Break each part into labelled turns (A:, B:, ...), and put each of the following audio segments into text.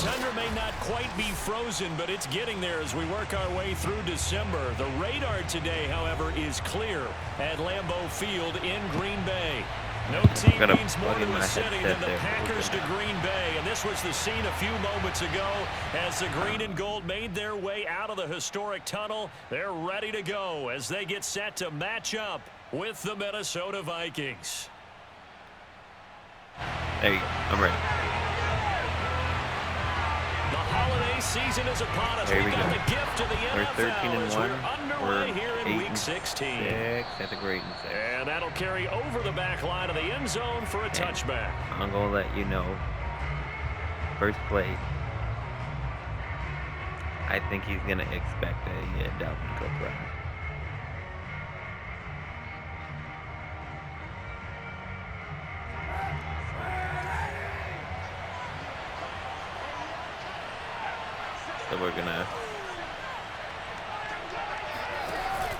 A: tundra may not quite be frozen, but it's getting there as we work our way through December. The radar today, however, is clear at Lambeau Field in Green Bay. No team means more to a city than the Packers to Green Bay. And this was the scene a few moments ago as the green and gold made their way out of the historic tunnel. They're ready to go as they get set to match up with the Minnesota Vikings.
B: There you go. I'm ready.
A: The holiday season is upon us.
B: There we
A: got
B: go.
A: the gift of the
B: We're
A: NFL
B: 13-1.
A: as we're underway here in Week 16.
B: I think we're 8-6.
A: And that'll carry over the back line of the end zone for a touchback.
B: I'm gonna let you know. First play. I think he's gonna expect a Dalvin Cook run. So we're gonna.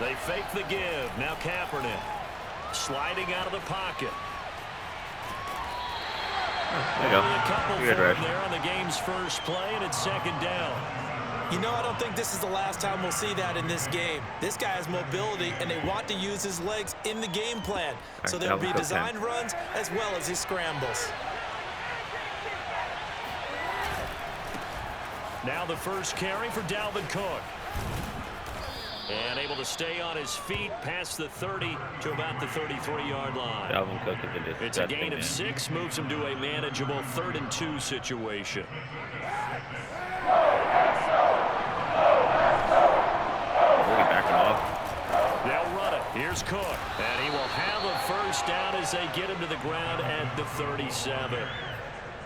A: They fake the give. Now Kaepernick sliding out of the pocket.
B: There you go.
A: A couple
B: Good
A: for
B: rush.
A: him there on the game's first play, and it's second down.
C: You know, I don't think this is the last time we'll see that in this game. This guy has mobility, and they want to use his legs in the game plan. So there'll be designed runs as well as his scrambles.
A: Now the first carry for Dalvin Cook. And able to stay on his feet past the 30 to about the 33-yard line.
B: Dalvin Cook is a disgusting
A: It's a gain of
B: man.
A: 6, moves him to a manageable 3rd and 2 situation.
B: Backing off.
A: They'll run it. Here's Cook. And he will have a first down as they get him to the ground at the 37.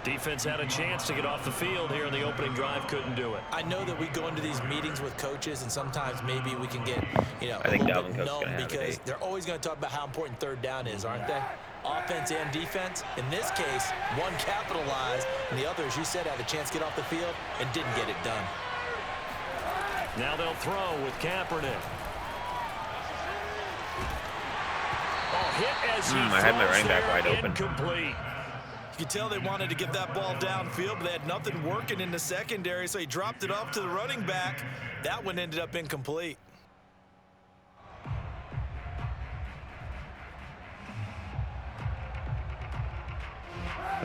A: Defense had a chance to get off the field here in the opening drive, couldn't do it.
C: I know that we go into these meetings with coaches, and sometimes maybe we can get, you know,
B: I think
C: a little
B: Dalvin
C: bit
B: Cook's
C: numb
B: gonna have a
C: because
B: day.
C: they're always going to talk about how important third down is, aren't they? Offense and defense. In this case, one capitalized, and the other, as you said, had a chance to get off the field and didn't get it done.
A: Now they'll throw with Kaepernick. Oh, hit as he
B: I had my running back wide open.
A: Incomplete.
C: You can tell they wanted to get that ball downfield, but they had nothing working in the secondary, so he dropped it off to the running back. That one ended up incomplete.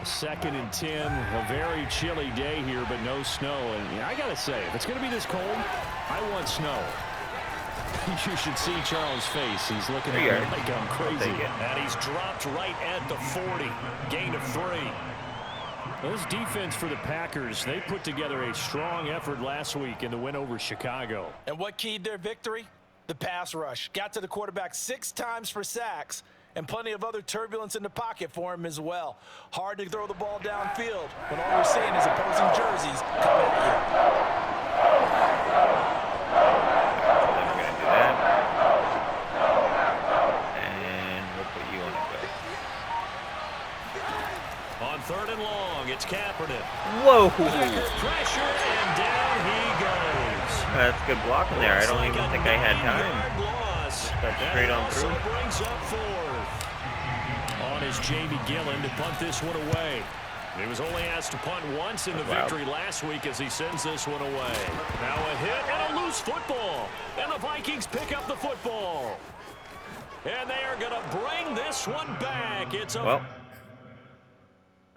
A: Second and 10, a very chilly day here, but no snow. And yeah, I got to say, if it's going to be this cold, I want snow. You should see Charles' face. He's looking at me like I'm crazy. And he's dropped right at the 40. Gain of 3. Those defense for the Packers, they put together a strong effort last week in the win over Chicago.
C: And what keyed their victory? The pass rush. Got to the quarterback 6 times for sacks, and plenty of other turbulence in the pocket for him as well. Hard to throw the ball downfield when all we're seeing is opposing jerseys come at you.
B: Never gonna do that. And we'll put you on a go.
A: On 3rd and long, it's Kaepernick.
B: Whoa!
A: Pressure, and down he goes.
B: That's good blocking there. I don't even think I had time. Got straight on through.
A: Also brings up 4th. On is Jamie Gillen to punt this one away. He was only asked to punt once in the victory last week as he sends this one away. Now a hit and a loose football. And the Vikings pick up the football. And they are going to bring this one back. It's a...
B: Well,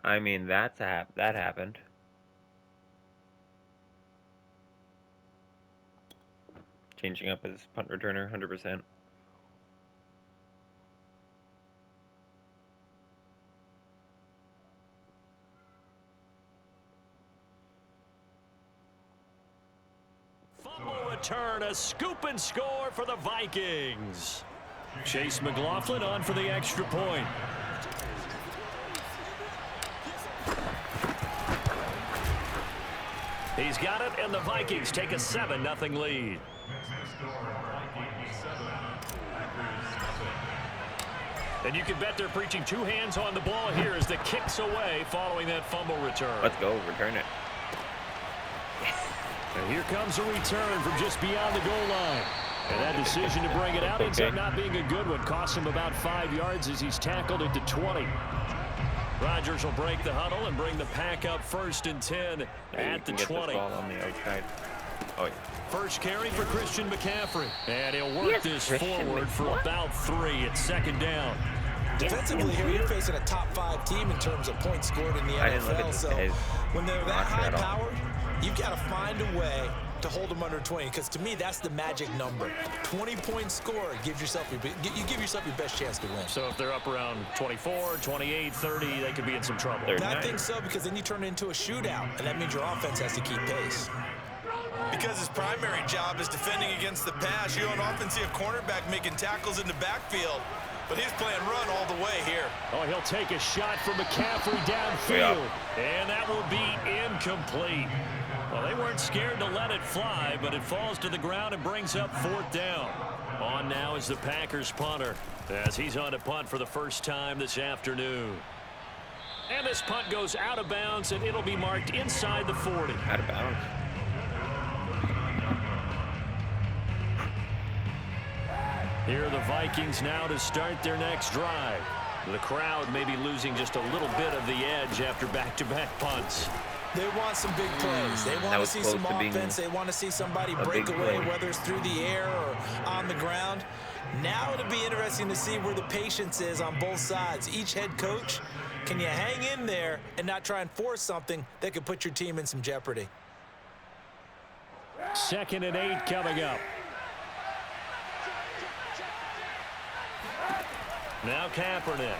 B: I mean, that happened. Changing up his punt returner, 100%.
A: Fumble return, a scoop and score for the Vikings. Chase McLaughlin on for the extra point. He's got it, and the Vikings take a 7-0 lead. And you can bet they're preaching 2 hands on the ball here as the kick's away following that fumble return.
B: Let's go, return it.
A: And here comes a return from just beyond the goal line. And that decision to bring it out ends up not being a good one. Cost him about 5 yards as he's tackled at the 20. Rodgers will break the huddle and bring the pack up 1st and 10 at the 20.
B: Ball on the outside. Oh, yeah.
A: First carry for Christian McCaffrey. And he'll work this forward for about 3 at 2nd down.
C: Defensively here, you're facing a top 5 team in terms of points scored in the NFL. So when they're that high powered, you've got to find a way to hold them under 20, because to me that's the magic number. 20-point score gives yourself you give yourself your best chance to win.
A: So if they're up around 24, 28, 30, they could be in some trouble.
C: I think so, because then you turn it into a shootout, and that means your offense has to keep pace. Because his primary job is defending against the pass, you on offense see a cornerback making tackles in the backfield. But he's playing run all the way here.
A: Oh, he'll take a shot from McCaffrey downfield. And that will be incomplete. Well, they weren't scared to let it fly, but it falls to the ground and brings up 4th down. On now is the Packers punter, as he's on to punt for the first time this afternoon. And this punt goes out of bounds, and it'll be marked inside the 40.
B: Out of bounds.
A: Here are the Vikings now to start their next drive. The crowd may be losing just a little bit of the edge after back-to-back punts.
C: They want some big plays. They want to see some offense. They want to see somebody break away, whether it's through the air or on the ground. Now it'll be interesting to see where the patience is on both sides. Each head coach, can you hang in there and not try and force something that could put your team in some jeopardy?
A: 2nd and 8 coming up. Now Kaepernick.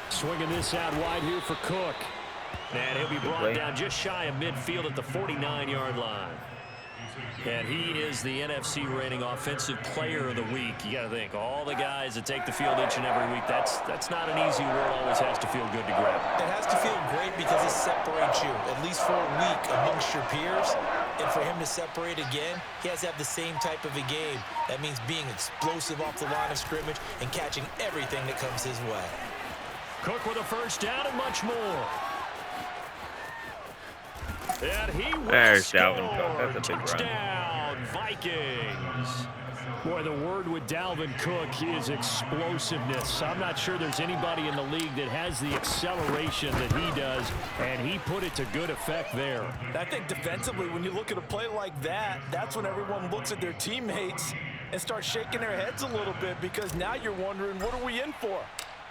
A: Swinging this out wide here for Cook. And he'll be brought down just shy of midfield at the 49-yard line. And he is the NFC reigning offensive player of the week. You got to think, all the guys that take the field each and every week, that's not an easy award. Always has to feel good to grab.
C: It has to feel great because it separates you, at least for a week, amongst your peers. And for him to separate again, he has to have the same type of a game. That means being explosive off the line of scrimmage and catching everything that comes his way.
A: Cook with a first down and much more. And he will score.
B: That's a big
A: Touchdown, Vikings. Boy, the word with Dalvin Cook is explosiveness. I'm not sure there's anybody in the league that has the acceleration that he does, and he put it to good effect there.
C: I think defensively, when you look at a play like that, that's when everyone looks at their teammates and starts shaking their heads a little bit, because now you're wondering, what are we in for?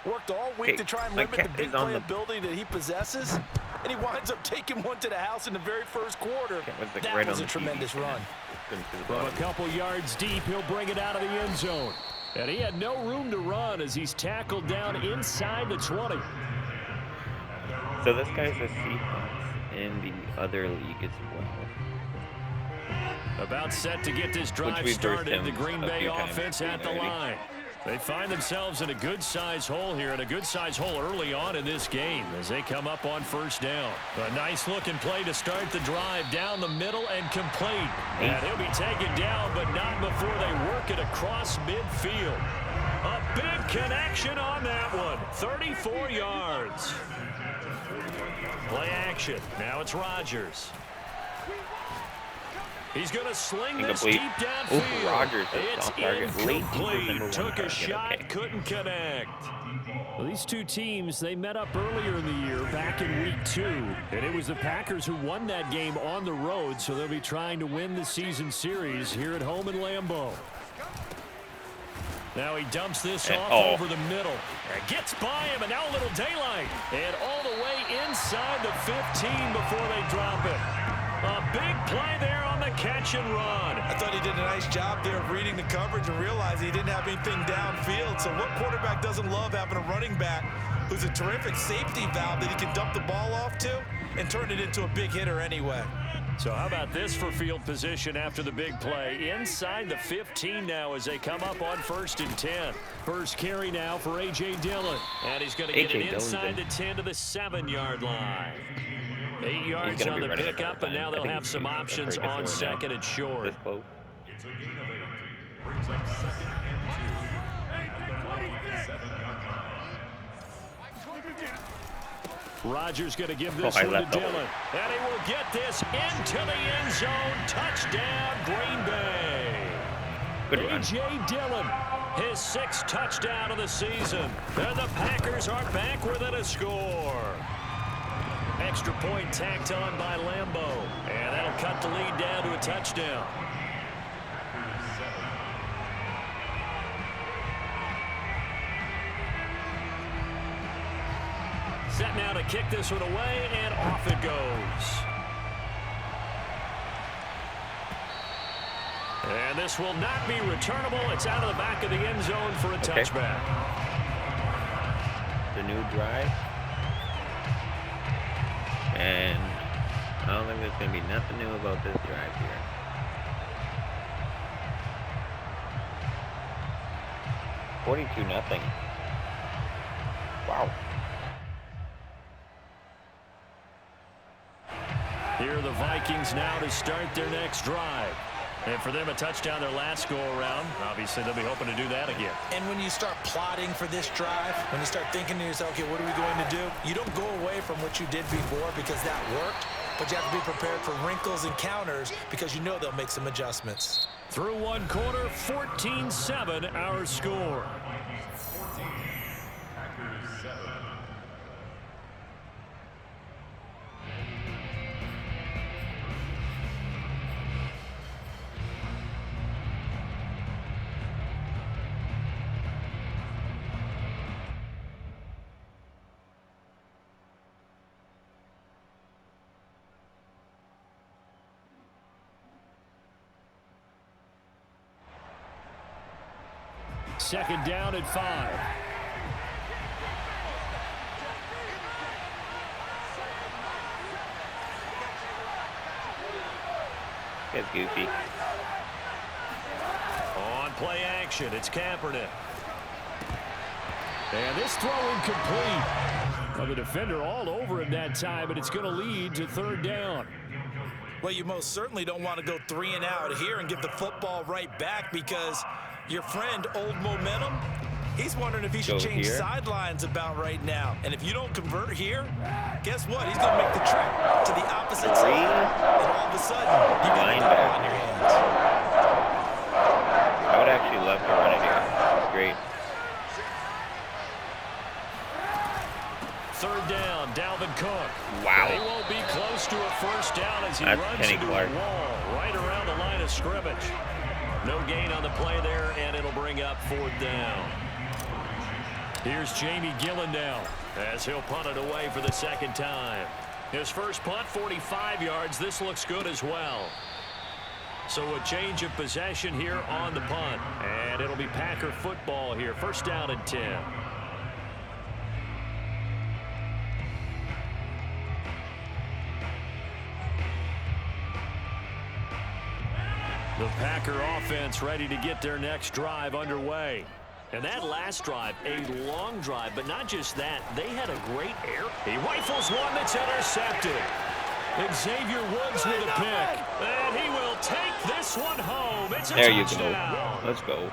C: Worked all week to try and limit the big play ability that he possesses, and he winds up taking one to the house in the very first quarter. That was a tremendous run.
A: From a couple yards deep, he'll bring it out of the end zone. And he had no room to run as he's tackled down inside the 20.
B: So this guy's a Seahawks in the other league as well.
A: About set to get this drive started, the Green Bay offense at the line. They find themselves in a good-sized hole here, and a good-sized hole early on in this game as they come up on first down. A nice-looking play to start the drive down the middle and complete. And he'll be taken down, but not before they work it across midfield. A big connection on that one. 34 yards. Play action. Now it's Rodgers. He's going to sling this deep downfield.
B: Rodgers
A: it's incomplete. Took a shot, couldn't connect. Well, these two teams, they met up earlier in the year, back in week 2. And it was the Packers who won that game on the road, so they'll be trying to win the season series here at home in Lambeau. Now he dumps this off over the middle. Gets by him, and now a little daylight. And all the way inside the 15 before they drop it. A big play there on the catch and run.
C: I thought he did a nice job there of reading the coverage and realizing he didn't have anything downfield. So what quarterback doesn't love having a running back who's a terrific safety valve that he can dump the ball off to and turn it into a big hitter anyway?
A: So how about this for field position after the big play? Inside the 15 now as they come up on 1st and 10. First carry now for A.J. Dillon. And he's going to get it inside the 10 to the 7-yard line. 8 yards on the pickup, and now they'll have some options on 2nd and short. Rodgers going to give this one to Dillon. And he will get this into the end zone. Touchdown, Green Bay.
B: Good run.
A: A.J. Dillon, his 6th touchdown of the season. And the Packers are back within a score. Extra point tacked on by Lambeau. And that'll cut the lead down to a touchdown. Set now to kick this one away, and off it goes. And this will not be returnable. It's out of the back of the end zone for a touchback.
B: The new drive. And I don't think there's going to be nothing new about this drive here. $42-0. Wow.
A: Here are the Vikings now to start their next drive. And for them, a touchdown their last go-around. Obviously, they'll be hoping to do that again.
C: And when you start plotting for this drive, when you start thinking to yourself, okay, what are we going to do? You don't go away from what you did before because that worked, but you have to be prepared for wrinkles and counters because you know they'll make some adjustments.
A: Through one quarter, 14-7 our score. Second down at 5.
B: It's goofy.
A: On play action, it's Kaepernick. And this throw incomplete. Well, the defender all over him that time, but it's going to lead to 3rd down.
C: Well, you most certainly don't want to go 3 and out here and give the football right back because your friend, Old Momentum, he's wondering if he should change sidelines about right now. And if you don't convert here, guess what? He's going to make the trip to the opposite side. And all of a sudden, you got a ball on your hands.
B: I would actually love to run it here. Great.
A: 3rd down, Dalvin Cook.
B: Wow.
A: He won't be close to a 1st down as he runs into a wall right around the line of scrimmage. No gain on the play there, and it'll bring up 4th down. Here's Jamie Gillen now as he'll punt it away for the 2nd time. His first punt, 45 yards. This looks good as well. So a change of possession here on the punt, and it'll be Packer football here. 1st down and 10. The Packer offense ready to get their next drive underway. And that last drive, a long drive, but not just that. They had a great air. He rifles one that's intercepted. Xavier Woods with a pick. And he will take this one home. It's a touchdown.
B: Let's go.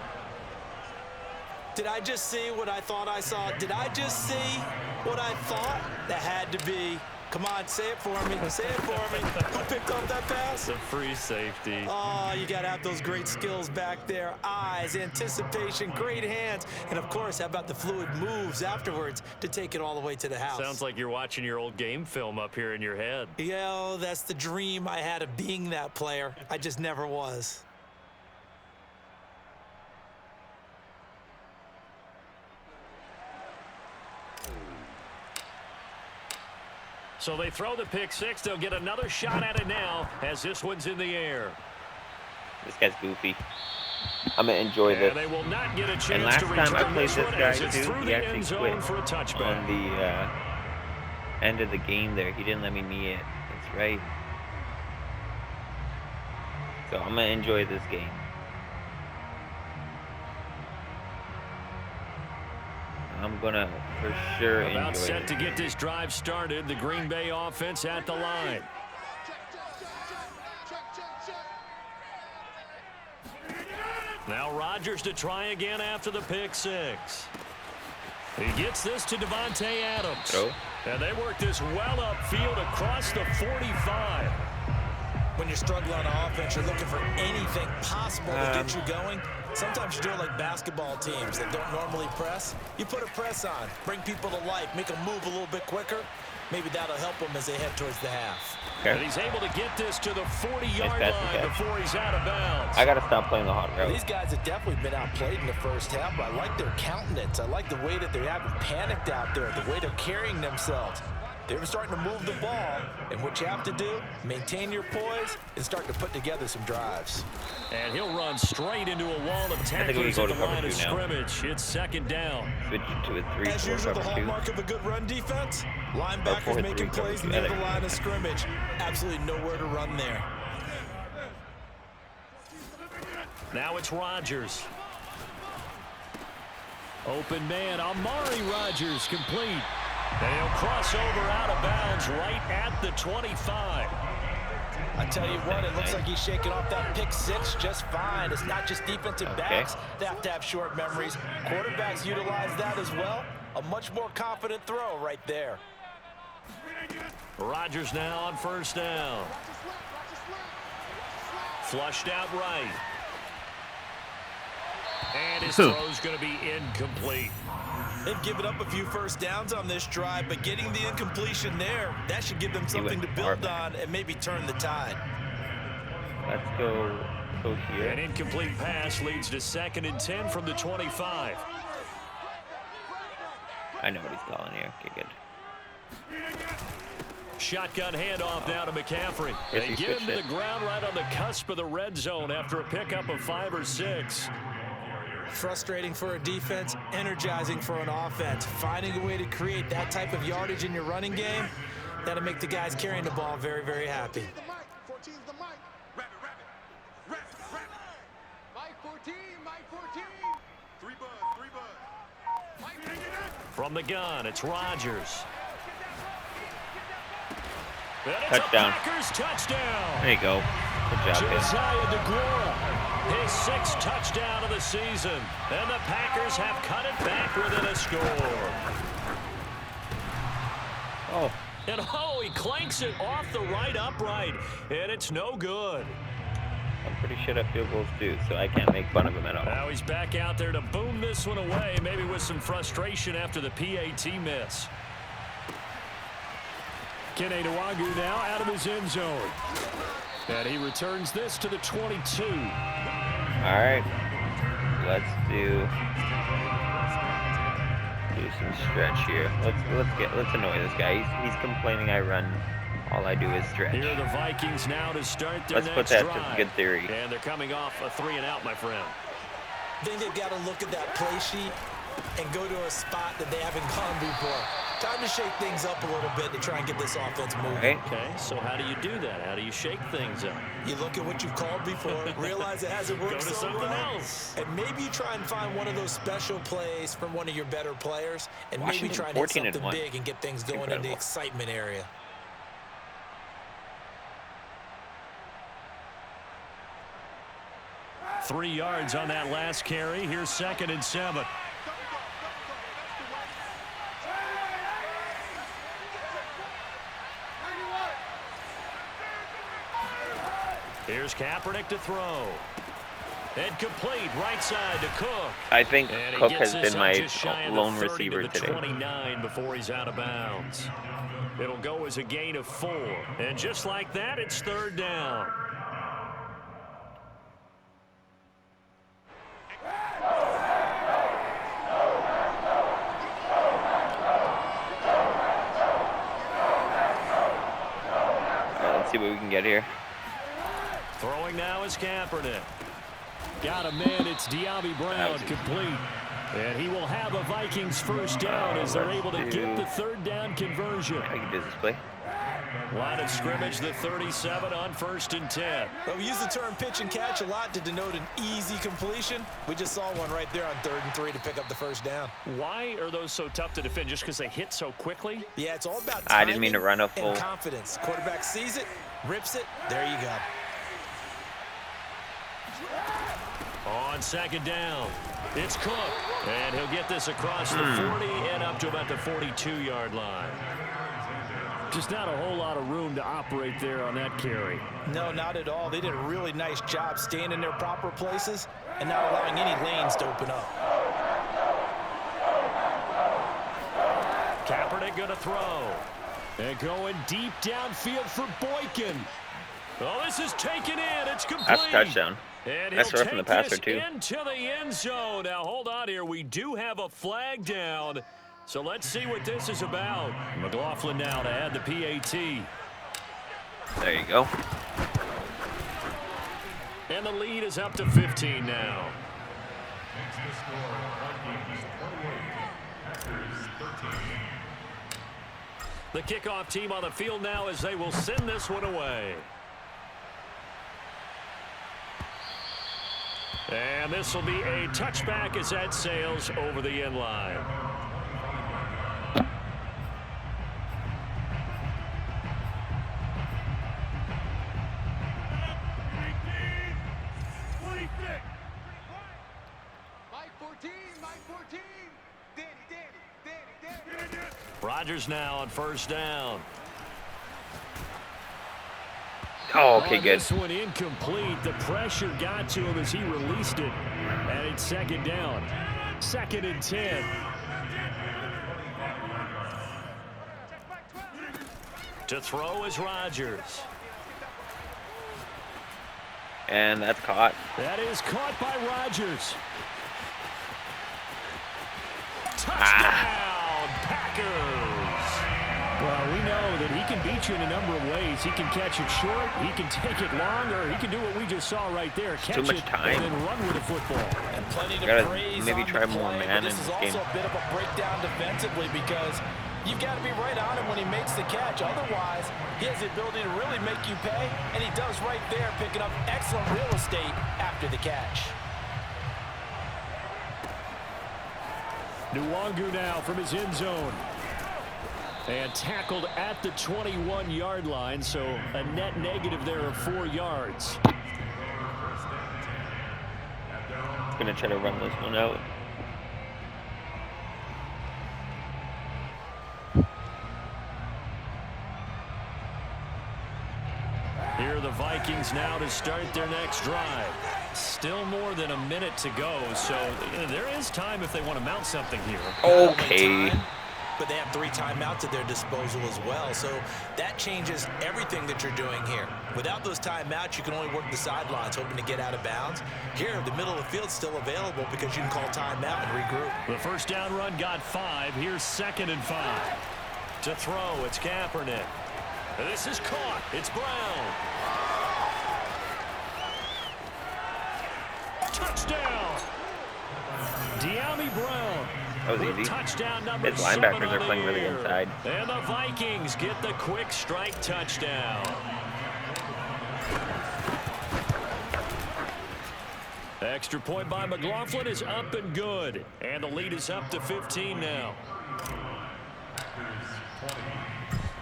C: Did I just see what I thought I saw? Did I just see what I thought? That had to be. Come on, say it for me. Say it for me. Who picked up that pass?
A: It's a free safety.
C: Oh, you got to have those great skills back there. Eyes, anticipation, great hands. And, of course, how about the fluid moves afterwards to take it all the way to the house?
A: Sounds like you're watching your old game film up here in your head.
C: Yeah, that's the dream I had of being that player. I just never was.
A: So they throw the pick 6. They'll get another shot at it now as this one's in the air.
B: This guy's goofy. I'm going to enjoy this.
A: And they will not get a chance
B: and last
A: to
B: time I played
A: this
B: this guy, too, he
A: end
B: actually quit
A: for a touchback.
B: on the end of the game there. He didn't let me knee it. That's right. So I'm going to enjoy this game. I'm going to for sure enjoy it.
A: About set to get this drive started. The Green Bay offense at the line. Now Rodgers to try again after the pick 6. He gets this to Devontae Adams.
B: Throw.
A: And they work this well upfield across the 45.
C: When you're struggling on offense, you're looking for anything possible to get you going. Sometimes you do it like basketball teams that don't normally press. You put a press on, bring people to life, make them move a little bit quicker. Maybe that'll help them as they head towards the half.
A: Okay. And he's able to get this to the 40-yard line before he's out of bounds.
B: I got to stop playing the hot route.
C: These guys have definitely been outplayed in the first half, but I like their countenance. I like the way that they haven't panicked out there, the way they're carrying themselves. They're starting to move the ball, and what you have to do, maintain your poise and start to put together some drives.
A: And he'll run straight into a wall of tacklers at the line of scrimmage. It's second down.
B: Switch to a 3-4
C: As usual, the hallmark of a good run defense, linebackers making plays near the line of scrimmage. Absolutely nowhere to run there.
A: Now it's Rodgers. Open man, Amari Rodgers complete. And he'll cross over out of bounds right at the 25.
C: I tell you what, it looks like he's shaking off that pick six just fine. It's not just defensive backs that have to have short memories. Quarterbacks utilize that as well. A much more confident throw right there.
A: Rodgers now on first down. Flushed out right. And his throw's going to be incomplete.
C: They've given up a few first downs on this drive, but getting the incompletion there, that should give them something to build on and maybe turn the tide.
B: Let's go here.
A: An incomplete pass leads to 2nd and 10 from the 25.
B: I know what he's calling here. Okay, good.
A: Shotgun handoff now to McCaffrey. They get him to the ground right on the cusp of the red zone after a pickup of 5 or 6.
C: Frustrating for a defense, energizing for an offense. Finding a way to create that type of yardage in your running game, that'll make the guys carrying the ball very, very happy.
A: From the gun, it's Rodgers.
B: Touchdown.
A: Touchdown.
B: There you go. Good job,
A: Josiah his 6th touchdown of the season. And the Packers have cut it back within a score.
B: Oh.
A: And he clanks it off the right upright. And it's no good.
B: I'm pretty sure that field goals too, so I can't make fun of him at all.
A: Now he's back out there to boom this one away, maybe with some frustration after the PAT miss. Kene Nwangwu now out of his end zone. And he returns this to the 22.
B: All right, let's do some stretch here. Let's annoy this guy. He's complaining I run. All I do is stretch.
A: Here are the Vikings now to start their
B: next drive.
A: Let's
B: put that to good theory.
A: And they're coming off a 3-and-out, my friend.
C: I think they've got to look at that play sheet and go to a spot that they haven't gone before. Time to shake things up a little bit to try and get this offense moving.
A: Okay, so how do you do that? How do you shake things up?
C: You look at what you've called before, realize it hasn't worked so well, and maybe you try and find one of those special plays from one of your better players, and maybe try and hit something big and get things going in the excitement area.
A: Three yards on that last carry. Here's 2nd and 7. Here's Kaepernick to throw. And complete right side to Cook.
B: I think Cook has been my lone receiver
A: to
B: today.
A: 29 before he's out of bounds. It'll go as a gain of 4. And just like that, it's 3rd down.
B: Let's see what we can get here.
A: Throwing now is Kaepernick. Got a man, it's De'Ami Brown, complete. And he will have a Vikings first down as they're able to get the 3rd down conversion.
B: I can do this play.
A: Line of scrimmage, the 37 on 1st and 10.
C: Well, we use the term pitch and catch a lot to denote an easy completion. We just saw one right there on 3rd and 3 to pick up the first down.
A: Why are those so tough to defend? Just because they hit so quickly?
C: Yeah, it's all about timing
B: I didn't mean to run a full.
C: And confidence. Quarterback sees it, rips it, there you go.
A: On 2nd down, it's Cook. And he'll get this across the 40 and up to about the 42-yard line. Just not a whole lot of room to operate there on that carry.
C: No, not at all. They did a really nice job staying in their proper places and not allowing any lanes to open up.
A: Kaepernick going to throw. And going deep downfield for Boykin. Oh, this is taken in. It's complete.
B: That's a touchdown.
A: And
B: Nice
A: he'll
B: throw from the
A: take
B: passer,
A: this
B: too.
A: into the end zone. Now, hold on here. We do have a flag down. So let's see what this is about. McLaughlin now to add the PAT.
B: There you go.
A: And the lead is up to 15 now. The kickoff team on the field now as they will send this one away. And this will be a touchback as that sails over the end line. Rodgers now on first down.
B: Oh, okay, good.
A: This one incomplete. The pressure got to him as he released it. And it's second down. 2nd and 10. To throw is Rodgers.
B: And that's caught.
A: That is caught by Rodgers. Touchdown, Packers. Well, we know that he can beat you in a number of ways. He can catch it short, he can take it long, or he can do what we just saw right there. Catch
B: Too much
A: it
B: time.
A: And then run with the football.
C: And plenty to
B: Gotta
C: praise
B: maybe
C: on
B: try
C: the
B: more
C: play,
B: man
C: but this
B: in
C: is
B: this
C: also
B: game.
C: a bit of a breakdown defensively because you've got to be right on him when he makes the catch. Otherwise, he has the ability to really make you pay, and he does right there, picking up excellent real estate after the catch.
A: Nwangu now from his end zone. And tackled at the 21-yard line, so a net negative there of 4 yards.
B: Gonna try to run this one out.
A: Here are the Vikings now to start their next drive. Still more than a minute to go, so there is time if they want to mount something here.
B: Okay.
C: But they have 3 timeouts at their disposal as well, so that changes everything that you're doing here. Without those timeouts, you can only work the sidelines, hoping to get out of bounds. Here, the middle of the field's still available because you can call timeout and regroup.
A: The first down run got 5. Here's 2nd and 5. To throw, it's Kaepernick. This is caught. It's Brown. Touchdown! De'Ami Brown.
B: That was easy.
A: Touchdown number
B: His
A: 7
B: linebackers
A: on
B: are
A: the
B: playing really
A: year.
B: inside.
A: And the Vikings get the quick strike touchdown. Extra point by McLaughlin is up and good. And the lead is up to 15 now.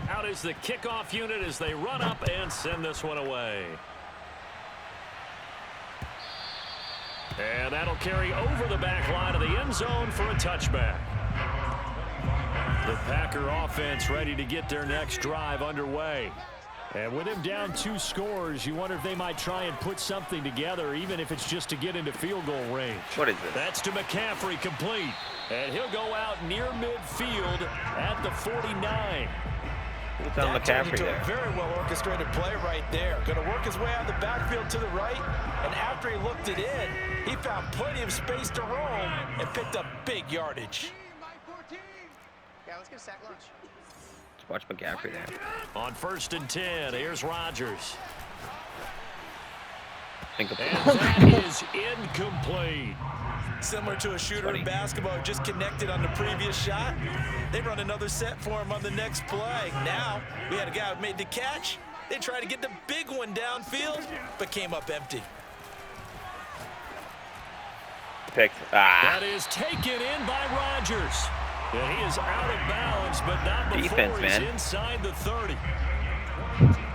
A: Out is the kickoff unit as they run up and send this one away. And that'll carry over the back line of the end zone for a touchback. The Packer offense ready to get their next drive underway. And with him down 2 scores, you wonder if they might try and put something together, even if it's just to get into field goal range.
B: What is this?
A: That's to McCaffrey, complete. And he'll go out near midfield at the 49.
B: Who's on
C: That turned
B: McCaffrey
C: into
B: there?
C: a very well orchestrated play right there. Going to work his way out of the backfield to the right, and after he looked it in, he found plenty of space to roam and picked up big yardage.
D: Yeah, let's get a sack lunch.
B: Let's watch McCaffrey there.
A: On 1st and 10, here's Rodgers.
B: Think of
A: And that is incomplete.
C: Similar to a shooter
B: Funny.
C: in basketball, just connected on the previous shot. They run another set for him on the next play. Now, we had a guy who made the catch. They tried to get the big one downfield, but came up empty.
B: picked. Ah.
A: That is taken in by Rodgers. And he is out of bounds, but not before
B: Defense,
A: he's
B: man.
A: inside the 30.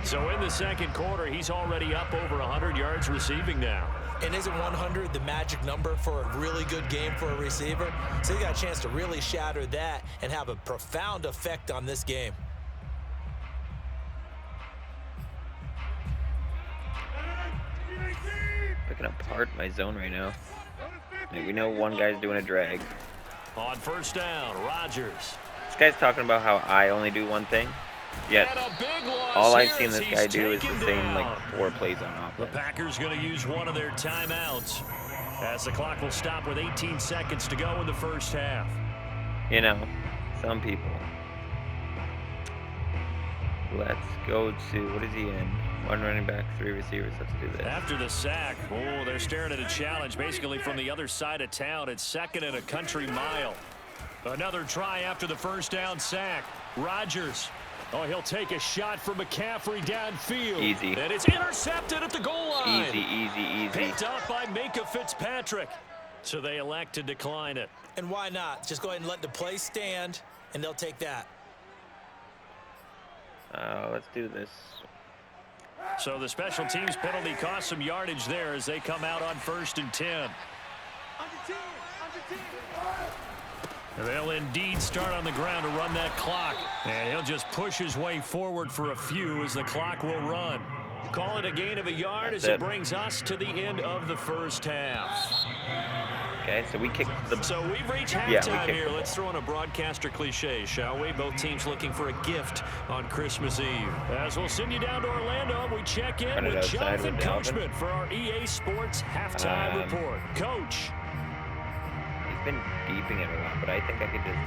A: So in the second quarter, he's already up over 100 yards receiving now.
C: And isn't 100 the magic number for a really good game for a receiver? So he got a chance to really shatter that and have a profound effect on this game.
B: picking apart my zone right now. Like, we know one guy's doing a drag.
A: On first down, Rodgers.
B: This guy's talking about how I only do one thing. Yet,
A: And a big loss
B: all I've
A: here
B: seen
A: as
B: this
A: he's
B: guy do is the
A: taken
B: same,
A: down.
B: like, 4 plays on
A: The
B: offense.
A: Packers going to use one of their timeouts as the clock will stop with 18 seconds to go in the first half.
B: You know, some people. Let's go to, what is he in? 1 running back, 3 receivers. Let's do this.
A: After the sack, oh, they're staring at a challenge basically from the other side of town. It's 2nd and a country mile. Another try after the first down sack. Rodgers. Oh, he'll take a shot from McCaffrey downfield.
B: Easy.
A: And it's intercepted at the goal line.
B: Easy, easy, easy.
A: Picked up by Minka Fitzpatrick. So they elect to decline it.
C: And why not? Just go ahead and let the play stand, and they'll take that.
B: Let's do this.
A: So the special teams penalty cost some yardage there as they come out on 1st and 10. They'll indeed start on the ground to run that clock. And he'll just push his way forward for a few as the clock will run. Call it a gain of a yard as it brings us to the end of the first half.
B: Okay, so we kicked the...
A: So we've reached
B: Yeah,
A: halftime
B: we
A: here.
B: kicked
A: Let's throw in a broadcaster cliche, shall we? Both teams looking for a gift on Christmas Eve. As we'll send you down to Orlando, we check in
B: Run it
A: with
B: outside
A: Jonathan
B: with Dalvin.
A: Coachman for our EA Sports halftime report. Coach.
B: He's been deeping it a lot, but I think I could just...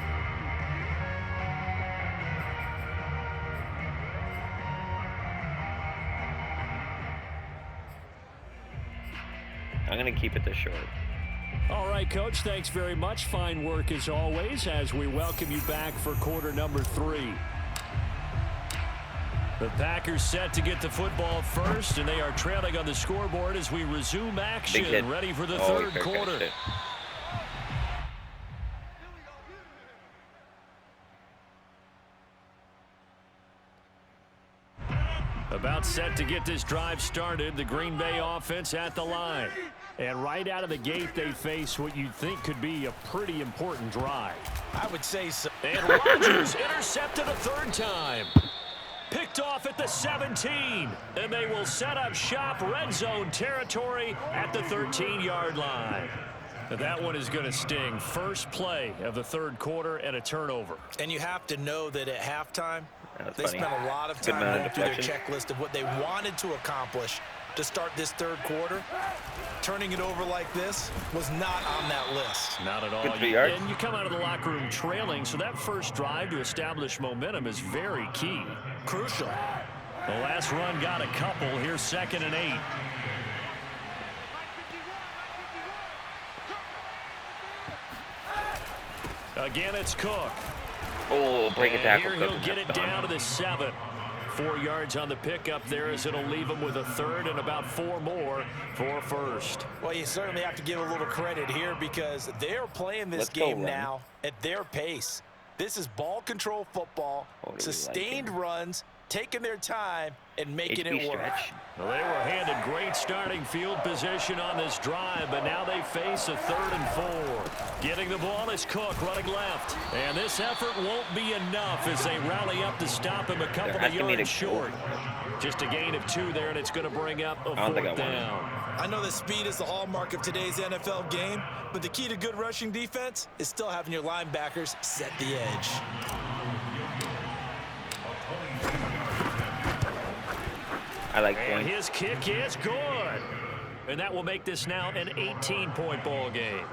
B: I'm going to keep it this short.
A: All right, Coach, thanks very much. Fine work as always as we welcome you back for quarter number 3. The Packers set to get the football first, and they are trailing on the scoreboard as we resume action, ready for the third quarter. About set to get this drive started, the Green Bay offense at the line. And right out of the gate, they face what you'd think could be a pretty important drive.
C: I would say so.
A: And Rodgers intercepted a 3rd time. Picked off at the 17. And they will set up shop red zone territory at the 13-yard line. That one is going to sting. First play of the 3rd quarter and a turnover.
C: And you have to know that at halftime,
B: That's
C: they
B: funny.
C: spent a lot of
B: Good
C: time
B: amount of
C: going through their
B: deflection.
C: checklist of what they wanted to accomplish to start this 3rd quarter. Turning it over like this was not on that list.
A: Not at all.
B: Good 3 yards.
A: And you come out of the locker room trailing, so that first drive to establish momentum is very key.
C: Crucial.
A: The last run got a couple. Here's 2nd and 8. Again, it's Cook.
B: Oh, break a
A: And
B: tackle.
A: here he'll get it down to the 7. 4 yards on the pickup there as it'll leave him with a 3rd and about 4 more for first.
C: Well, you certainly have to give a little credit here because they're playing this
B: Let's go,
C: game
B: run.
C: now at their pace. This is ball control football,
B: What do we
C: sustained
B: like
C: runs, taking their time and making
B: HB
C: it work.
B: stretch.
A: Well, they were handed great starting field position on this drive, but now they face a 3rd and 4. Getting the ball is Cook running left. And this effort won't be enough as they rally up to stop him a couple of yards short. Just a gain of 2 there, and it's going to bring up a 4th down.
C: I know that speed is the hallmark of today's NFL game, but the key to good rushing defense is still having your linebackers set the edge.
B: I like
A: And
B: points.
A: his kick is good. And that will make this now an 18-point ball game.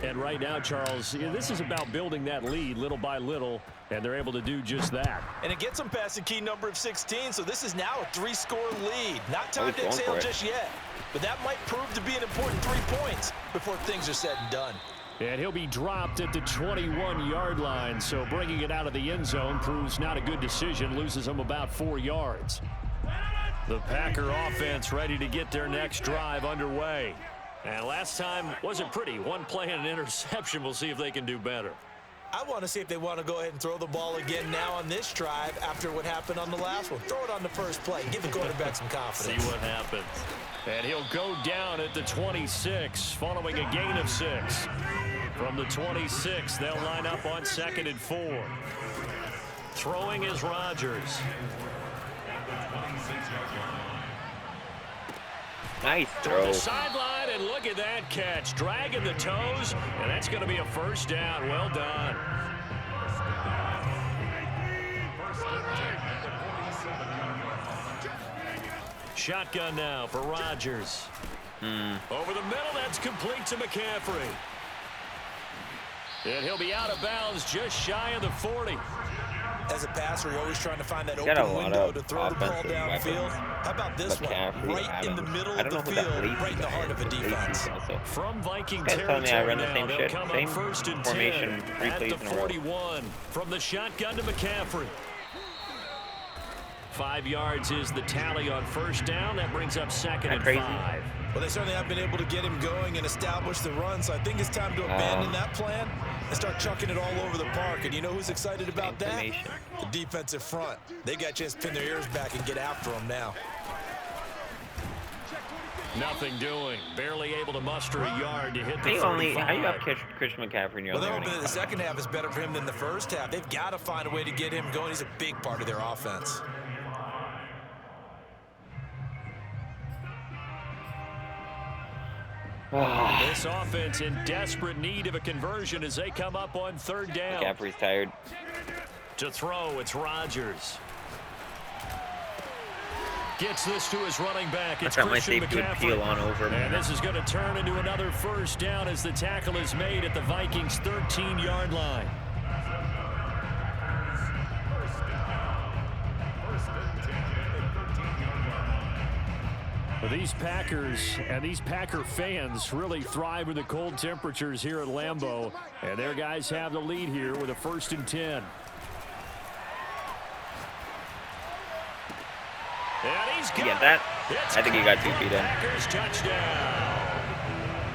A: And right now, Charles, this is about building that lead little by little, and they're able to do just that.
C: And it gets them past the key number of 16, so this is now a 3-score lead. Not time
B: he's
C: to
B: going
C: exhale
B: for it.
C: just yet, but that might prove to be an important 3 points before things are said and done.
A: And he'll be dropped at the 21-yard line, so bringing it out of the end zone proves not a good decision, loses him about 4 yards. The Packer offense ready to get their next drive underway. And last time wasn't pretty. 1 play and an interception. We'll see if they can do better.
C: I want to see if they want to go ahead and throw the ball again now on this drive after what happened on the last one. Throw it on the first play. Give the quarterback some confidence.
A: See what happens. And he'll go down at the 26 following a gain of 6. From the 26, they'll line up on 2nd and 4. Throwing is Rodgers.
B: Nice
A: To
B: throw.
A: the sideline, and look at that catch. Dragging the toes, and that's going to be a first down. Well done. Shotgun now for Rodgers. Over the middle, that's complete to McCaffrey. And he'll be out of bounds just shy of the 40.
C: As a passer, you're always trying to find that
B: Got a
C: open
B: lot
C: window
B: of
C: to throw the ball
B: offensive
C: downfield.
B: weapons.
C: How about this one?
B: McCaffrey,
C: Right in the
B: Adams.
C: middle
B: I
C: of
B: don't
C: the
B: know who that
C: field,
B: lazy
C: right in the
B: guy
C: heart of a
B: is.
C: defense.
B: Also.
A: From Viking
B: Guys telling me I
A: territory
B: run the
A: now,
B: same
A: they'll
B: shit.
A: come
B: Same
A: up first and
B: formation
A: 10
B: 3
A: at
B: plays
A: the
B: in a row.
A: 41. From the shotgun to McCaffrey. 5 yards is the tally on first down. That brings up second and
B: crazy?
A: 5.
C: Well, they certainly have been able to get him going and establish the run, so I think it's time to abandon that plan and start chucking it all over the park. And you know who's excited about that? The defensive front. They got a chance to pin their ears back and get after him now.
A: Nothing doing. Barely able to muster a yard to hit the
B: How
A: 35.
B: you have Christian McCaffrey and you're
C: Well, they're
B: only
C: hoping that
B: running
C: the second half is better for him than the first half. They've got to find a way to get him going. He's a big part of their offense.
A: This offense in desperate need of a conversion as they come up on third down.
B: McCaffrey's tired.
A: To throw, it's Rodgers. Gets this to his running back.
B: I
A: It's
B: thought my
A: Christian
B: safety would peel on over.
A: And this is going to turn into another first down as the tackle is made at the Vikings' 13-yard line. Well, these Packers and these Packer fans really thrive in the cold temperatures here at Lambeau. And their guys have the lead here with a 1st and 10. And he's got
B: Yeah, that.
A: It's
B: I think he got 2 feet in.
A: Packers touchdown.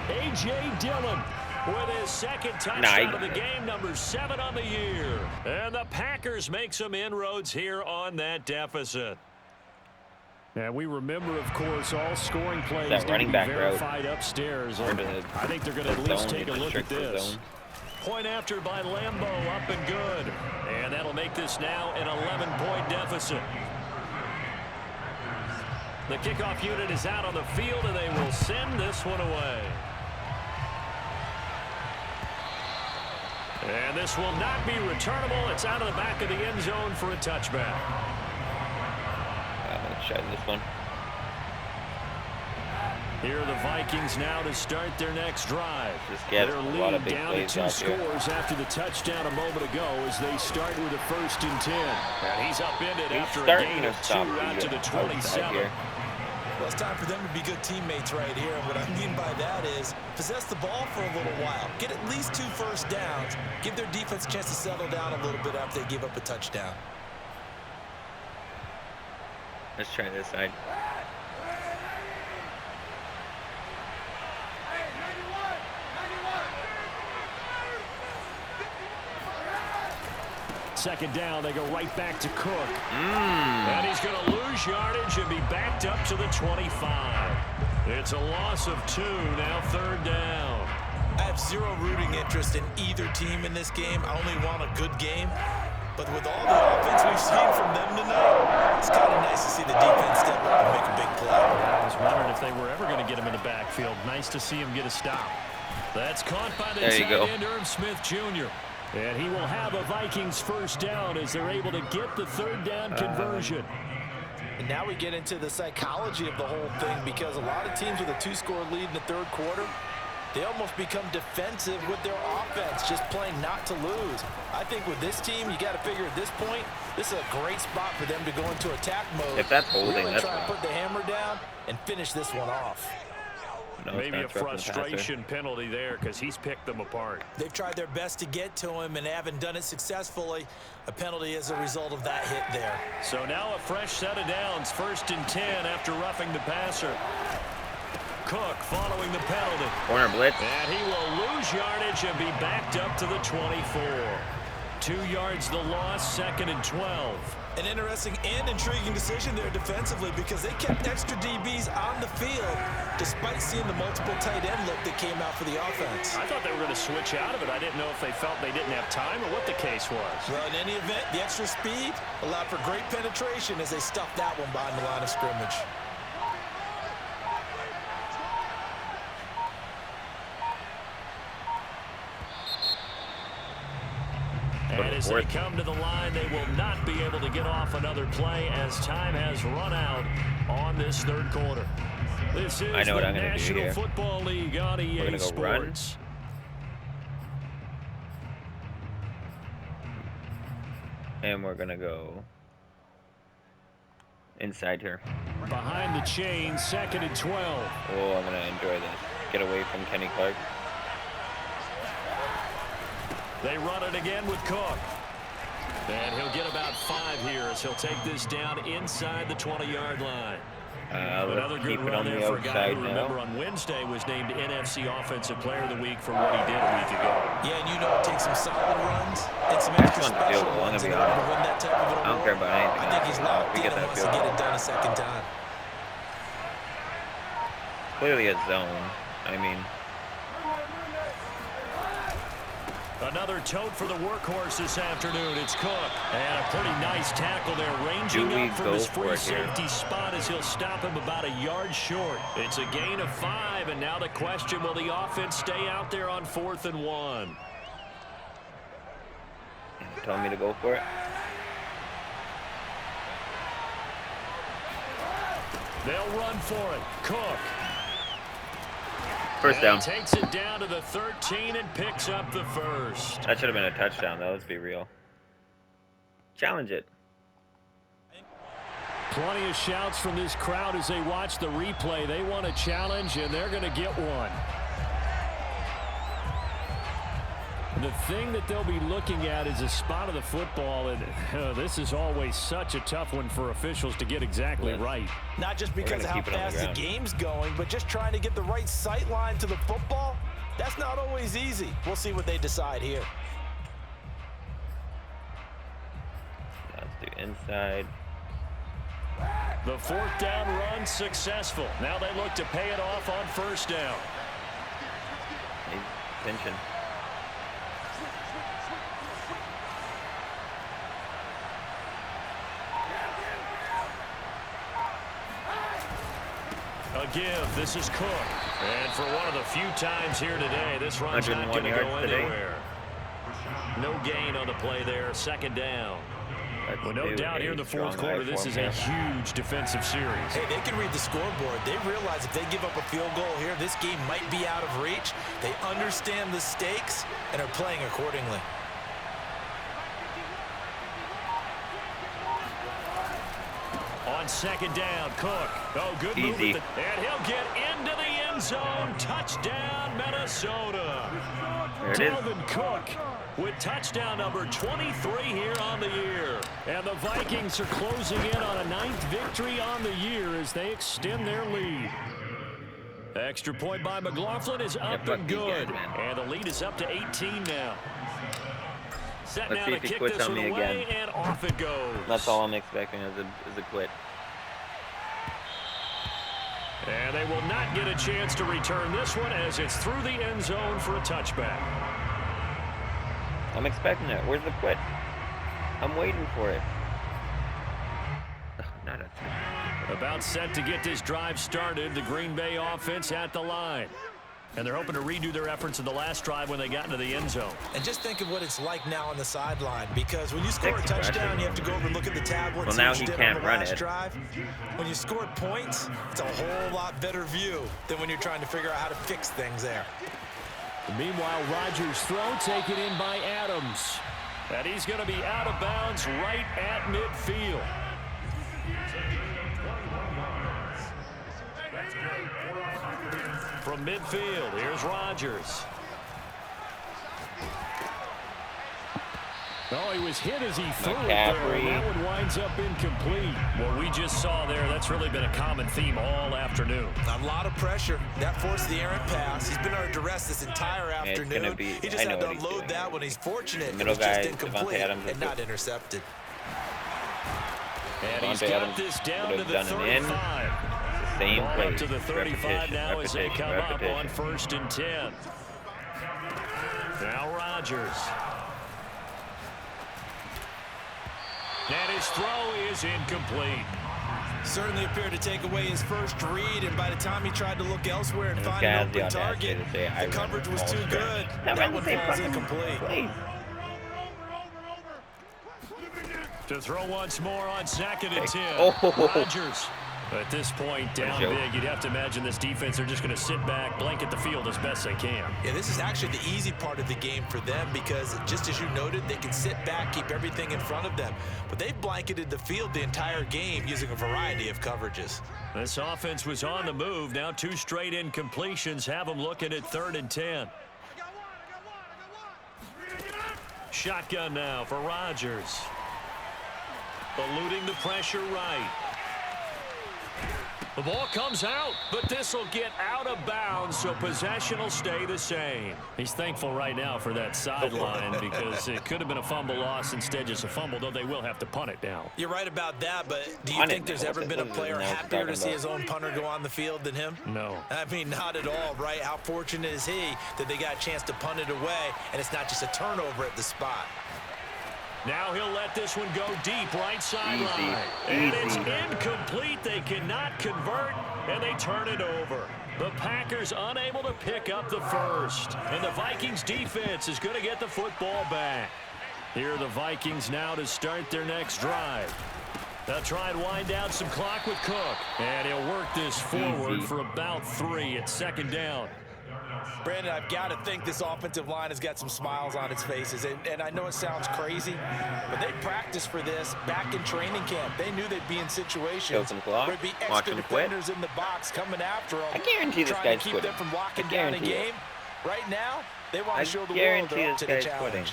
A: A.J. Dillon with his second touchdown of the game, number 7 on the year. And the Packers make some inroads here on that deficit. And we remember, of course, all scoring plays
B: That running
A: need to
B: back
A: be verified upstairs. And I think they're going to at least take a look at this. Point after by Lambeau, up and good. And that'll make this now an 11-point deficit. The kickoff unit is out on the field, and they will send this one away. And this will not be returnable. It's out of the back of the end zone for a touchback.
B: Let's try this one.
A: Here are the Vikings now to start their next drive.
B: Their
A: lead down to 2 scores after the touchdown a moment ago as they start with a 1st and 10. And he's upended after a gain of 2 out to the 27.
C: Well, it's time for them to be good teammates right here. And what I mean by that is possess the ball for a little while. Get at least 2 first downs. Give their defense a chance to settle down a little bit after they give up a touchdown.
B: Let's try this side.
A: Second down, they go right back to Cook. And he's going to lose yardage and be backed up to the 25. It's a loss of 2, now 3rd down.
C: I have zero rooting interest in either team in this game. I only want a good game. But with all the offense we've seen from them tonight, it's kind of nice to see the defense step up and make a big play.
A: I was wondering if they were ever going to get him in the backfield. Nice to see him get a stop. That's caught by the tight end, Irv Smith Jr. And he will have a Vikings 1st down as they're able to get the 3rd down conversion.
C: And now we get into the psychology of the whole thing, because a lot of teams with a 2-score lead in the 3rd quarter, they almost become defensive with their offense, just playing not to lose. I think with this team, you got to figure at this point, this is a great spot for them to go into attack mode.
B: If that's holding,
C: really
B: that's
C: try
B: wrong.
C: to put the hammer down and finish this one off.
B: No,
A: Maybe a frustration penalty there because he's picked them apart.
C: They've tried their best to get to him and haven't done it successfully. A penalty as a result of that hit there.
A: So now a fresh set of downs, 1st and 10 after roughing the passer. Cook following the penalty.
B: Corner blitz.
A: And he will lose yardage and be backed up to the 24. 2 yards the loss, 2nd and 12.
C: An interesting and intriguing decision there defensively, because they kept extra DBs on the field despite seeing the multiple tight end look that came out for the offense.
A: I thought they were going to switch out of it. I didn't know if they felt they didn't have time or what the case was.
C: Well, in any event, the extra speed allowed for great penetration as they stuffed that one behind the line of scrimmage.
B: go
A: And
B: to
A: as they
B: fourth.
A: come to the line, they will not be able to get off another play as time has run out on this third quarter. This is
B: I know what
A: the
B: I'm gonna do
A: National
B: here.
A: Football League on EA
B: gonna go run.
A: Sports.
B: And we're gonna go inside here.
A: Behind the chain, 2nd and 12.
B: Oh, I'm gonna enjoy this. Get away from Kenny Clark.
A: They run it again with Cook. And he'll get about 5 here as he'll take this down inside the 20-yard line. Another
B: Let's
A: good
B: keep it
A: run
B: on
A: there
B: the
A: for a guy
B: outside
A: who,
B: now.
A: remember, on Wednesday was named NFC Offensive Player of the Week for what he did a week ago.
C: Yeah, and you know it takes some solid runs and some
B: I
C: extra
B: just want the field
C: special
B: goal, I'm
C: ones
B: gonna
C: in
B: be
C: order to
B: honest.
C: win that type of an
B: I don't
C: award.
B: care about anything
C: I think
B: else.
C: he's locked
B: We
C: in
B: get
C: and
B: that
C: wants to
B: field
C: get
B: goal.
C: it done a second time.
B: Clearly a zone. I mean,
A: Another tote for the workhorse this afternoon. It's Cook. And a pretty nice tackle there, ranging up from his free safety spot as he'll stop him about a yard short. It's a gain of 5, and now the question, will the offense stay out there on 4th and 1?
B: telling me to go for it.
A: They'll run for it. Cook.
B: First down.
A: Takes it down to the 13 and picks up the first.
B: That should have been a touchdown, though. Let's be real. Challenge it.
A: Plenty of shouts from this crowd as they watch the replay. They want a challenge, and they're going to get one. The thing that they'll be looking at is a spot of the football, and this is always such a tough one for officials to get exactly right.
C: Not just because of how
B: keep it on the
C: fast the
B: ground.
C: game's going, but just trying to get the right sight line to the football. That's not always easy. We'll see what they decide here.
B: Let's do inside.
A: The 4th down run successful. Now they look to pay it off on 1st down.
B: Need attention.
A: A give. This is Cook. And for one of the few times here today, this run's not going to go anywhere. No gain on the play there. 2nd down. Well, no doubt here in the 4th quarter, this is a huge defensive series.
C: Hey, they can read the scoreboard. They realize if they give up a field goal here, this game might be out of reach. They understand the stakes and are playing accordingly.
A: On 2nd down, Cook. Oh, good move. And he'll get into the end zone. Touchdown, Minnesota.
B: There it is.
A: Dalvin Cook with touchdown number 23 here on the year. And the Vikings are closing in on a 9th victory on the year as they extend their lead. Extra point by McLaughlin is up and good. And the lead is up to 18 now. Set
B: Let's
A: now
B: see
A: to
B: if he
A: kick
B: quits
A: this
B: on
A: one
B: me
A: away,
B: again.
A: and off it goes.
B: That's all I'm expecting is a quit.
A: And they will not get a chance to return this one as it's through the end zone for a touchback.
B: I'm expecting it. Where's the quit? I'm waiting for it. Ugh, not a...
A: About set to get this drive started, the Green Bay offense at the line. And they're hoping to redo their efforts in the last drive when they got into the end zone.
C: And just think of what it's like now on the sideline, because when you score a touchdown, you have to go over and look at the tablet.
B: Well, now he can't run it.
C: Drive. When you score points, it's a whole lot better view than when you're trying to figure out how to fix things there.
A: Meanwhile, Rodgers' throw taken in by Adams. And he's going to be out of bounds right at midfield. From midfield, here's Rodgers. Oh, he was hit as he threw it there, and that one winds up incomplete. What we just saw there, that's really been a common theme all afternoon.
C: A lot of pressure. That forced the errant pass. He's been under duress this entire afternoon. He just had to unload that when he's fortunate. It was just incomplete and not intercepted.
A: And he's got this down to the 35.
B: Same
A: play to the 35 now as they come up on 1st and 10. Now Rodgers. And his throw is incomplete.
C: Certainly appeared to take away his first read, and by the time he tried to look elsewhere and find an open target, the coverage was too good. That one falls incomplete.
A: To throw once more on 2nd and 10.
B: Oh.
A: Rodgers. At this point, down big, you'd have to imagine this defense are just going to sit back, blanket the field as best they can.
C: Yeah, this is actually the easy part of the game for them because, just as you noted, they can sit back, keep everything in front of them. But they've blanketed the field the entire game using a variety of coverages.
A: This offense was on the move. Now 2 straight incompletions have them looking at 3rd and 10. Shotgun now for Rodgers. Eluding the pressure right. The ball comes out, but this will get out of bounds, so possession will stay the same. He's thankful right now for that sideline because it could have been a fumble loss, instead just a fumble, though they will have to punt it now.
C: You're right about that, but do you think there's ever been a player happier to see his own punter go on the field than him?
A: No.
C: I mean, not at all, right? How fortunate is he that they got a chance to punt it away, and it's not just a turnover at the spot.
A: Now he'll let this one go deep, right sideline. And it's incomplete. They cannot convert, and they turn it over. The Packers unable to pick up the first. And the Vikings defense is going to get the football back. Here are the Vikings now to start their next drive. They'll try and wind down some clock with Cook. And he'll work this forward for about 3 at 2nd down.
C: Brandon, I've got to think this offensive line has got some smiles on its faces. And I know it sounds crazy, but they practiced for this back in training camp. They knew they'd be in situations where there'd be extra defenders in the box coming after them.
B: I guarantee this
C: trying
B: guy's
C: to keep them from locking down a game. Right now, they want to show the world they're up to the challenge.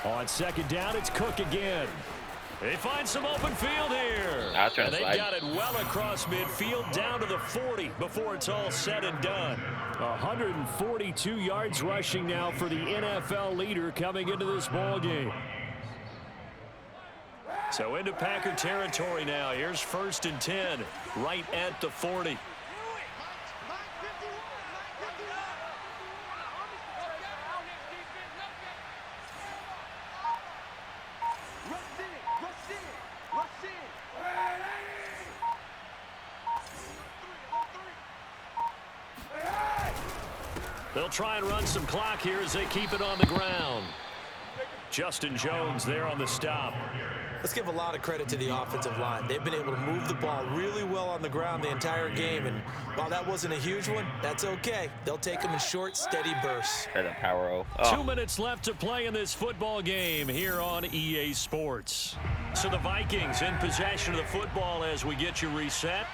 A: On 2nd down, it's Cook again. They find some open field here. And they got it well across midfield down to the 40 before it's all said and done. 142 yards rushing now for the NFL leader coming into this ball game. So into Packer territory now. Here's 1st and 10 right at the 40. They'll try and run some clock here as they keep it on the ground. Justin Jones there on the stop.
C: Let's give a lot of credit to the offensive line. They've been able to move the ball really well on the ground the entire game. And while that wasn't a huge one, that's okay. They'll take them in short, steady bursts.
A: 2 minutes left to play in this football game here on EA Sports. So the Vikings in possession of the football as we get you reset.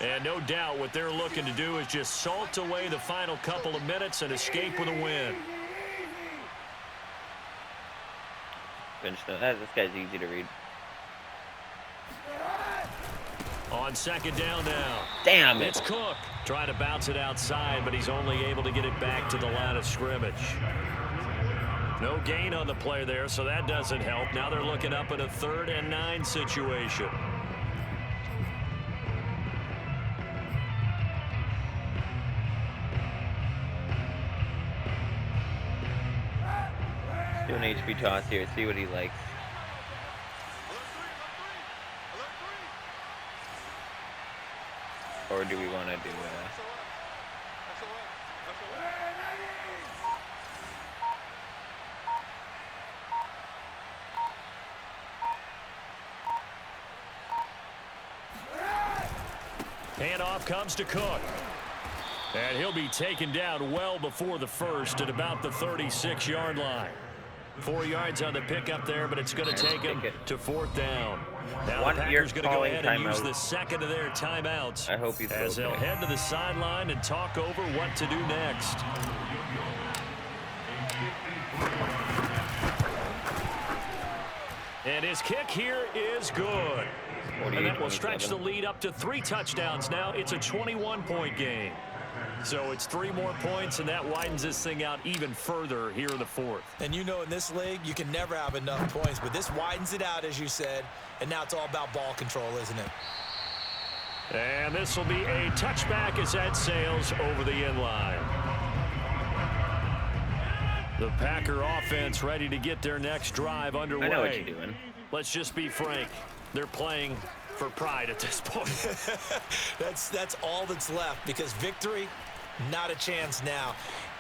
A: And no doubt what they're looking to do is just salt away the final couple of minutes and escape with a win.
B: This guy's easy to read.
A: On 2nd down now.
B: Damn it.
A: It's Cook trying to bounce it outside, but he's only able to get it back to the line of scrimmage. No gain on the play there, so that doesn't help. Now they're looking up at a 3rd and 9 situation.
B: Do an HB toss here, see what he likes. Or do we want to do
A: Handoff comes to Cook. And he'll be taken down well before the first at about the 36-yard line. 4 yards on the pickup there, but it's going to take him to 4th down. Now the Packers going to go ahead and use the second of their timeouts.
B: I hope he's
A: as they'll head to the sideline and talk over what to do next. And his kick here is good. And that will stretch the lead up to 3 touchdowns now. It's a 21-point game. So it's 3 more points, and that widens this thing out even further here in the 4th.
C: And you know in this league, you can never have enough points, but this widens it out, as you said, and now it's all about ball control, isn't it?
A: And this will be a touchback as that sails over the end line. The Packer offense ready to get their next drive underway.
B: I know what you're doing.
A: Let's just be frank. They're playing for pride at this point.
C: That's all that's left, because victory Not a chance now.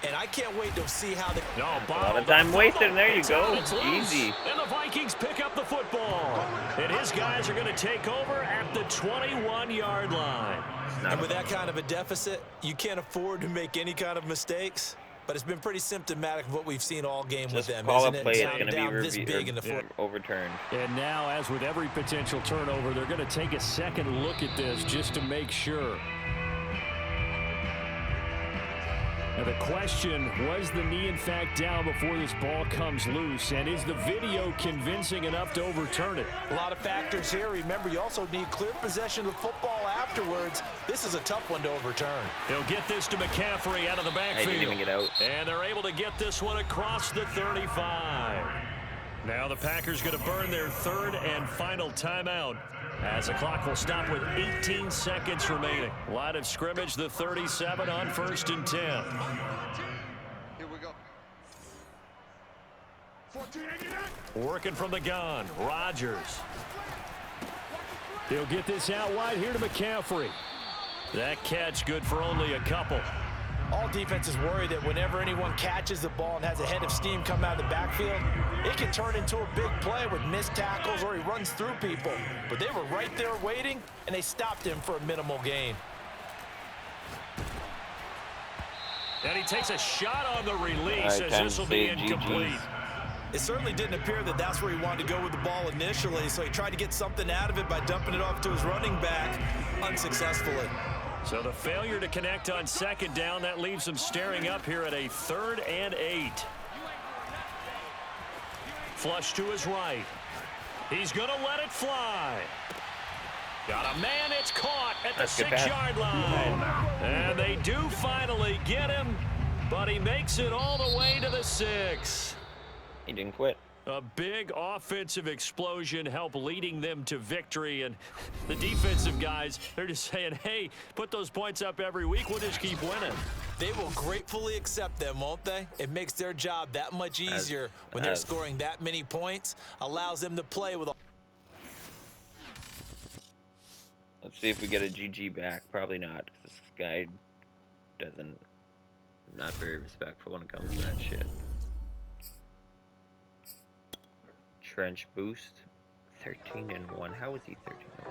C: And I can't wait to see how the...
A: No,
B: A lot of time wasted, and there you go.
A: It's loose,
B: Easy.
A: and the Vikings pick up the football. And his guys are going to take over at the 21-yard line.
C: And with that kind of a deficit, you can't afford to make any kind of mistakes. But it's been pretty symptomatic of what we've seen all game with them,
B: call a
C: isn't it?
B: play, it's going to
C: This big in the foot.
B: overturned.
A: And now, as with every potential turnover, they're going to take a second look at this just to make sure. Now the question, was the knee in fact down before this ball comes loose? And is the video convincing enough to overturn it?
C: A lot of factors here. Remember, you also need clear possession of the football afterwards. This is a tough one to overturn.
A: He'll get this to McCaffrey out of the backfield.
B: He didn't even get out.
A: And they're able to get this one across the 35. Now the Packers going to burn their third and final timeout, as the clock will stop with 18 seconds remaining. Line of scrimmage, the 37 on 1st and 10.
D: Here we go.
A: Working from the gun, Rodgers. He'll get this out wide here to McCaffrey. That catch good for only a couple.
C: All defenses worry that whenever anyone catches the ball and has a head of steam come out of the backfield, it can turn into a big play with missed tackles or he runs through people. But they were right there waiting, and they stopped him for a minimal gain.
A: And he takes a shot on the release as this will be incomplete.
C: It certainly didn't appear that that's where he wanted to go with the ball initially, so he tried to get something out of it by dumping it off to his running back unsuccessfully.
A: So the failure to connect on second down, that leaves him staring up here at a 3rd and 8. Flush to his right. He's going to let it fly. Got a man, it's caught at the 6-yard line. And they do finally get him, but he makes it all the way to the 6.
B: He didn't quit.
A: A big offensive explosion helped leading them to victory, and the defensive guys, they're just saying, hey, put those points up every week, we'll just keep winning.
C: They will gratefully accept them, won't they? It makes their job that much easier when they're scoring that many points, allows them to play with...
B: Let's see if we get a GG back. Probably not, because this guy not very respectful when it comes to that shit. Trench boost, 13-1. How is he 13-1?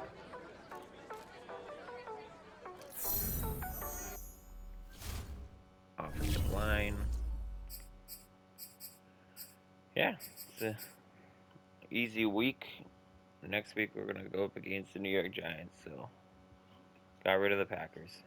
B: Offensive line. Yeah, it's a easy week. Next week we're gonna go up against the New York Giants, so got rid of the Packers.